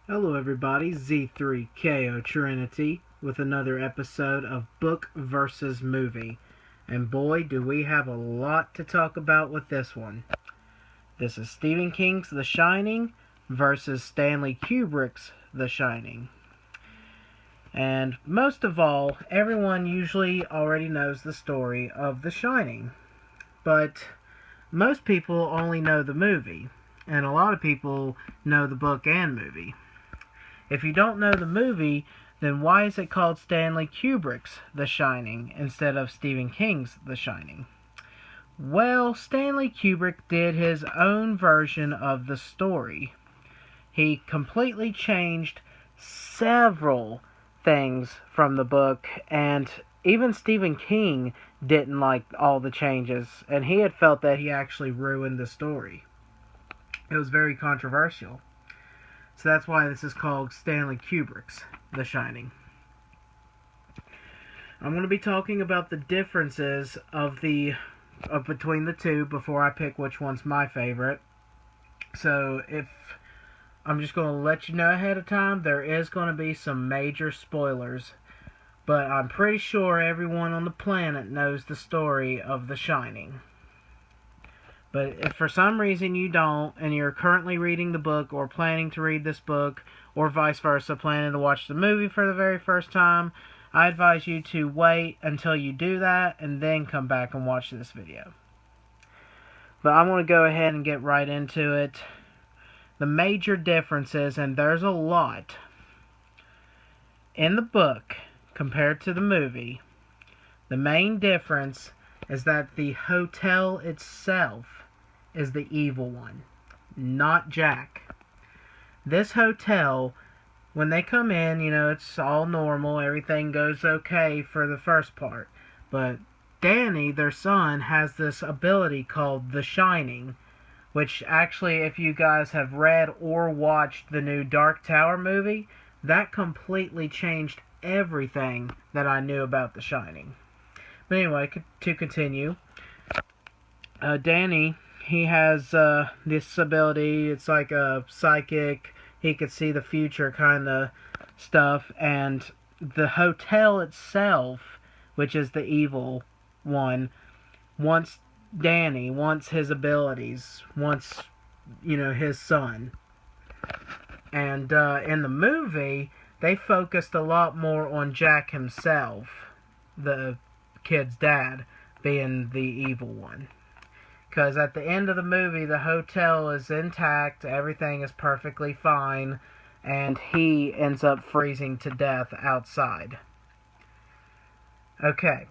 Hello everybody, Z3KO Trinity with another episode of Book versus Movie. And boy, do we have a lot to talk about with this one. This is Stephen King's The Shining versus Stanley Kubrick's The Shining. And most of all, everyone usually already knows the story of The Shining. But most people only know the movie, and a lot of people know the book and movie. If you don't know the movie, then why is it called Stanley Kubrick's The Shining instead of Stephen King's The Shining? Well, Stanley Kubrick did his own version of the story. He completely changed several things from the book, and even Stephen King didn't like all the changes, and he had felt that he actually ruined the story. It was very controversial. So that's why this is called Stanley Kubrick's The Shining. I'm going to be talking about the differences of between the two before I pick which one's my favorite. So if I'm just going to let you know ahead of time, there is going to be some major spoilers, but I'm pretty sure everyone on the planet knows the story of The Shining. But if for some reason you don't, and you're currently reading the book or planning to read this book, or vice versa, planning to watch the movie for the very first time, I advise you to wait until you do that and then come back and watch this video. But I'm going to go ahead and get right into it. The major differences, and there's a lot, in the book compared to the movie, the main difference is that the hotel itself is the evil one, not Jack. This hotel, when they come in, it's all normal, everything goes okay for the first part. But Danny, their son, has this ability called The Shining, which actually, if you guys have read or watched the new Dark Tower movie, that completely changed everything that I knew about The Shining. But anyway, to continue, Danny, he has this ability. It's like a psychic. He could see the future kind of stuff. And the hotel itself, which is the evil one, wants Danny, wants his abilities, wants, his son. And in the movie, they focused a lot more on Jack himself, the kid's dad, being the evil one. Because at the end of the movie, the hotel is intact, everything is perfectly fine, and he ends up freezing to death outside. Okay.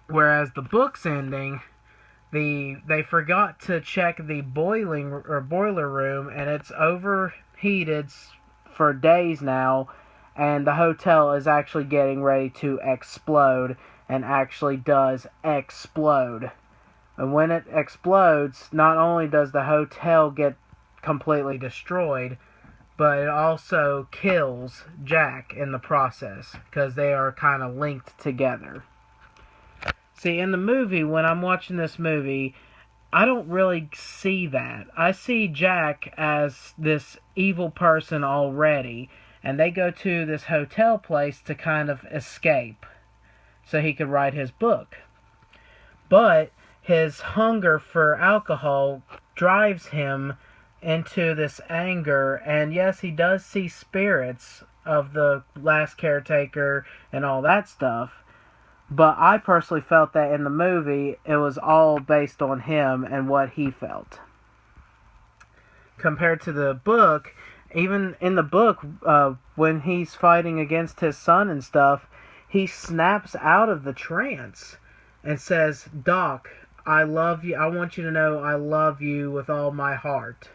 Whereas the book's ending, they forgot to check the boiler room, and it's overheated for days now, and the hotel is actually getting ready to explode, and actually does explode. And when it explodes, not only does the hotel get completely destroyed, but it also kills Jack in the process, because they are kind of linked together. See, in the movie, when I'm watching this movie, I don't really see that. I see Jack as this evil person already, and they go to this hotel place to kind of escape, so he could write his book. But his hunger for alcohol drives him into this anger, and yes, he does see spirits of the last caretaker and all that stuff, but I personally felt that in the movie it was all based on him and what he felt. Compared to the book, even in the book, when he's fighting against his son and stuff, he snaps out of the trance and says, "Doc, I love you. I want you to know I love you with all my heart."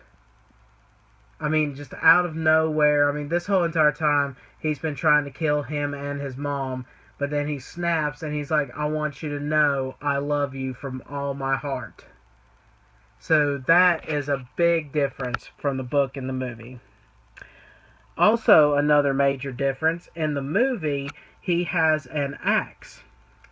I mean, just out of nowhere. I mean, this whole entire time, he's been trying to kill him and his mom. But then he snaps and he's like, "I want you to know I love you from all my heart." So that is a big difference from the book and the movie. Also, another major difference. In the movie, he has an axe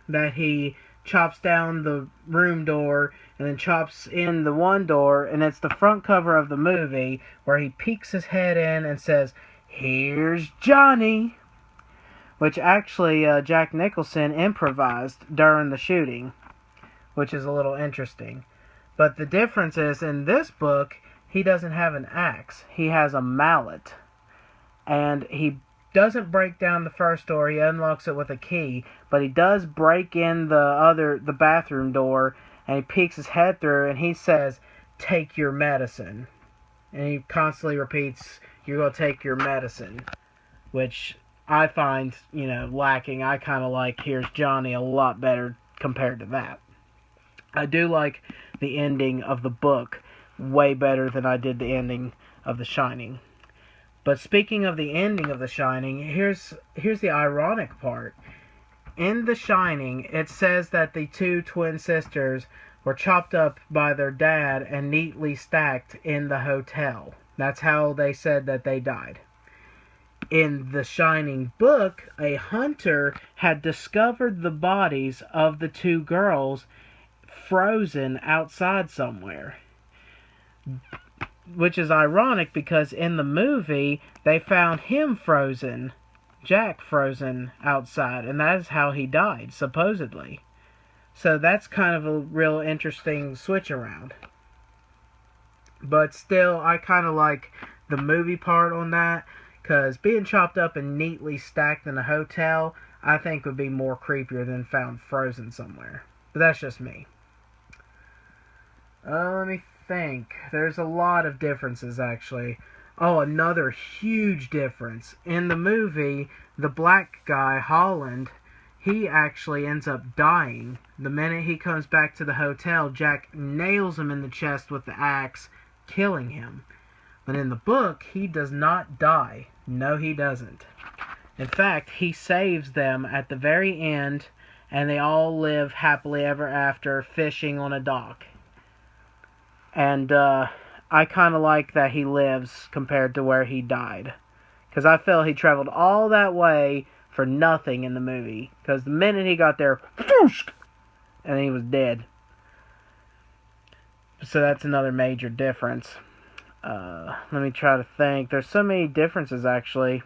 that he chops down the room door and then chops in the one door, and it's the front cover of the movie where he peeks his head in and says, "Here's Johnny," which actually Jack Nicholson improvised during the shooting, which is a little interesting. But the difference is, in this book, he doesn't have an axe. He has a mallet. And he doesn't break down the first door. He unlocks it with a key. But he does break in the bathroom door, and he peeks his head through, and he says, "Take your medicine." And he constantly repeats, "You're going to take your medicine," which I find, lacking. I kind of like "Here's Johnny" a lot better compared to that. I do like the ending of the book way better than I did the ending of The Shining. But speaking of the ending of The Shining, here's the ironic part. In The Shining, it says that the two twin sisters were chopped up by their dad and neatly stacked in the hotel. That's how they said that they died. In The Shining book, a hunter had discovered the bodies of the two girls frozen outside somewhere. Which is ironic because in the movie, they found him frozen, Jack frozen outside, and that is how he died, supposedly. So that's kind of a real interesting switch around. But still, I kind of like the movie part on that, because being chopped up and neatly stacked in a hotel, I think would be more creepier than found frozen somewhere. But that's just me. Let me think. There's a lot of differences, actually. Oh, another huge difference. In the movie, the black guy, Holland, he actually ends up dying. The minute he comes back to the hotel, Jack nails him in the chest with the axe, killing him. But in the book, he does not die. No, he doesn't. In fact, he saves them at the very end, and they all live happily ever after fishing on a dock. And I kind of like that he lives compared to where he died. Because I feel he traveled all that way for nothing in the movie. Because the minute he got there, and he was dead. So that's another major difference. Let me try to think. There's so many differences, actually.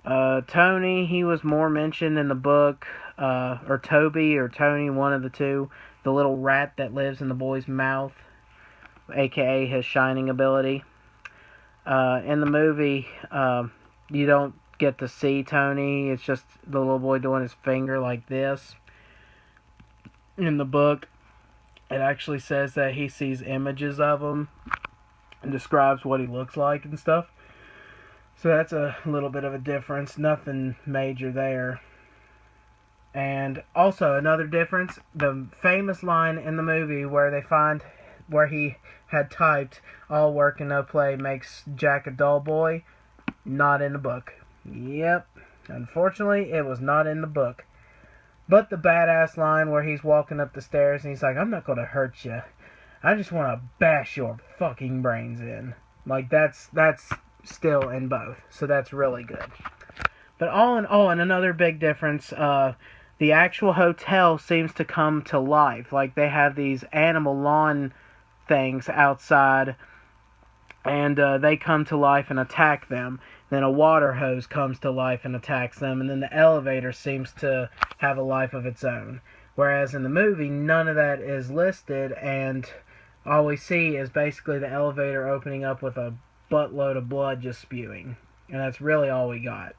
Tony, he was more mentioned in the book. Or Toby or Tony, one of the two. The little rat that lives in the boy's mouth, aka his shining ability. In the movie, you don't get to see Tony. It's just the little boy doing his finger like this. In the book, it actually says that he sees images of him and describes what he looks like and stuff. So that's a little bit of a difference. Nothing major there. And also another difference, the famous line in the movie where he had typed, "All work and no play makes Jack a dull boy," not in the book. Yep, unfortunately it was not in the book. But the badass line where he's walking up the stairs and he's like, "I'm not going to hurt you. I just want to bash your fucking brains in." Like, that's still in both. So that's really good. But all in all, and another big difference, the actual hotel seems to come to life. Like, they have these animal lawn things outside, and they come to life and attack them. Then a water hose comes to life and attacks them, and then the elevator seems to have a life of its own. Whereas in the movie, none of that is listed, and all we see is basically the elevator opening up with a buttload of blood just spewing. And that's really all we got.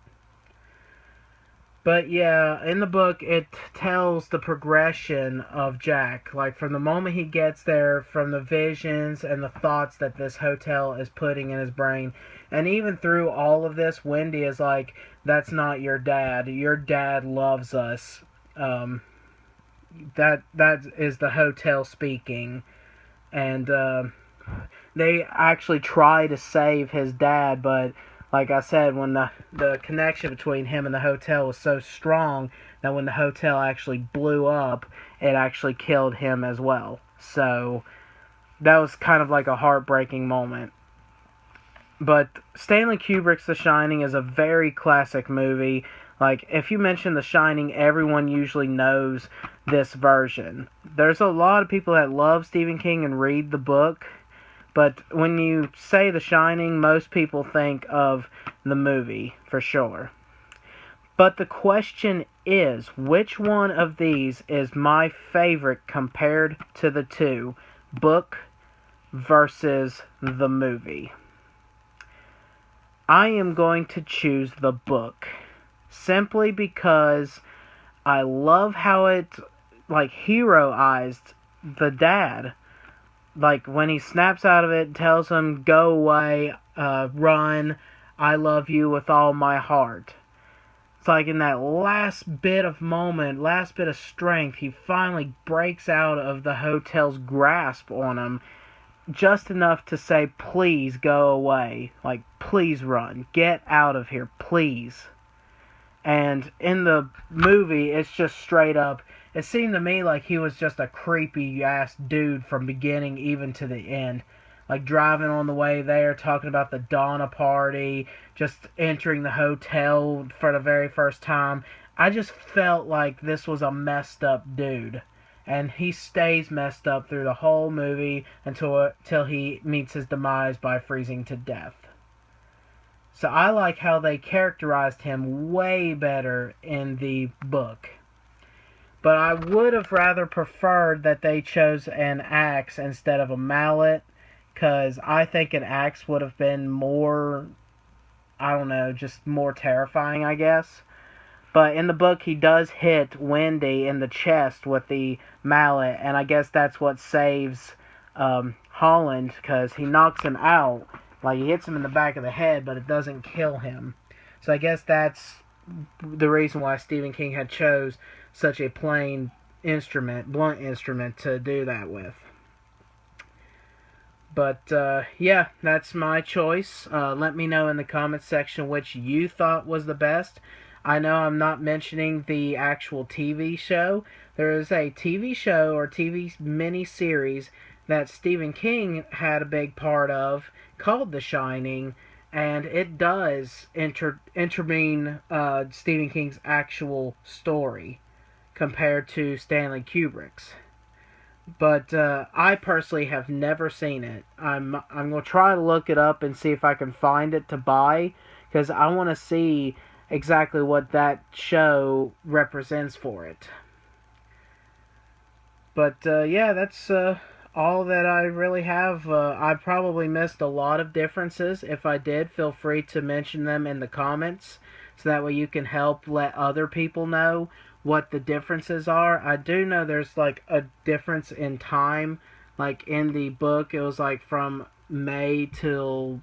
But yeah, in the book, it tells the progression of Jack. Like, from the moment he gets there, from the visions and the thoughts that this hotel is putting in his brain. And even through all of this, Wendy is like, "That's not your dad. Your dad loves us." That is the hotel speaking. And they actually try to save his dad, but like I said, when the connection between him and the hotel was so strong that when the hotel actually blew up, it actually killed him as well. So that was kind of like a heartbreaking moment. But Stanley Kubrick's The Shining is a very classic movie. Like, if you mention The Shining, everyone usually knows this version. There's a lot of people that love Stephen King and read the book, but when you say The Shining, most people think of the movie, for sure. But the question is, which one of these is my favorite compared to the two? Book versus the movie. I am going to choose the book. Simply because I love how it, like, heroized the dad. Like, when he snaps out of it, tells him, go away, run, I love you with all my heart. It's like in that last bit of strength, he finally breaks out of the hotel's grasp on him, just enough to say, please go away. Like, please run. Get out of here, please. And in the movie, it's just straight up, it seemed to me like he was just a creepy ass dude from beginning even to the end. Like, driving on the way there, talking about the Donna party, just entering the hotel for the very first time. I just felt like this was a messed up dude. And he stays messed up through the whole movie until he meets his demise by freezing to death. So I like how they characterized him way better in the book. But I would have rather preferred that they chose an axe instead of a mallet, because I think an axe would have been more, I don't know, just more terrifying, I guess. But in the book, he does hit Wendy in the chest with the mallet, and I guess that's what saves Holland, because he knocks him out. Like, he hits him in the back of the head, but it doesn't kill him. So I guess that's the reason why Stephen King had chose such a plain instrument, blunt instrument, to do that with. But, yeah, that's my choice. Let me know in the comments section which you thought was the best. I know I'm not mentioning the actual TV show. There is a TV show or TV mini-series that Stephen King had a big part of called The Shining, and it does intervene Stephen King's actual story compared to Stanley Kubrick's. But I personally have never seen it. I'm gonna try to look it up and see if I can find it to buy, because I want to see exactly what that show represents for it. But yeah, that's all that I really have. I probably missed a lot of differences. If I did, feel free to mention them in the comments, so that way you can help let other people know what the differences are. I do know there's like a difference in time. Like in the book, it was like from May till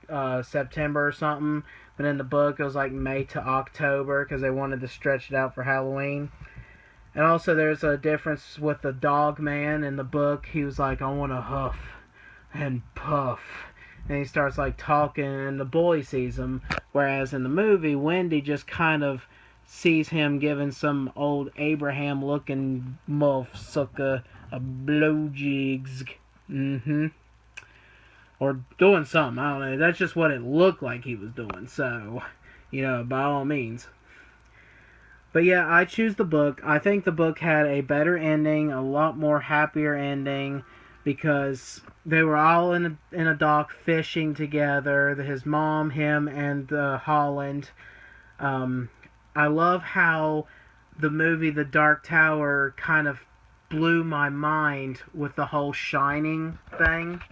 September or something. But in the book, it was like May to October because they wanted to stretch it out for Halloween. And also, there's a difference with the dog man in the book. He was like, I want to huff and puff. And he starts like talking, and the boy sees him. Whereas in the movie, Wendy just kind of sees him giving some old Abraham looking muff sucker a blowjigs. Or doing something. I don't know. That's just what it looked like he was doing. So, by all means. But yeah, I choose the book. I think the book had a better ending, a lot more happier ending, because they were all in a dock fishing together. His mom, him, and Holland. I love how the movie The Dark Tower kind of blew my mind with the whole Shining thing.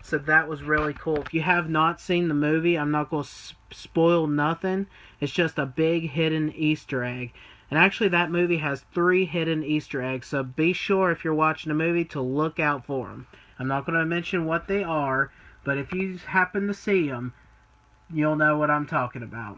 So that was really cool. If you have not seen the movie, I'm not going to spoil nothing. It's just a big hidden Easter egg. And actually, that movie has 3 hidden Easter eggs. So be sure, if you're watching the movie, to look out for them. I'm not going to mention what they are, but if you happen to see them, you'll know what I'm talking about.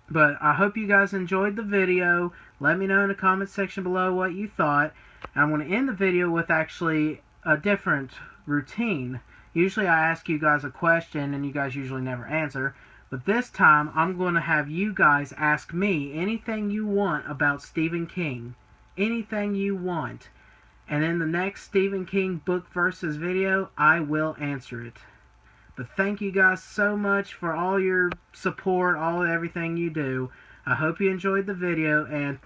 But I hope you guys enjoyed the video. Let me know in the comments section below what you thought. And I'm going to end the video with actually a different routine. Usually I ask you guys a question and you guys usually never answer. But this time I'm going to have you guys ask me anything you want about Stephen King. Anything you want. And in the next Stephen King book versus video, I will answer it. But thank you guys so much for all your support, everything you do. I hope you enjoyed the video, and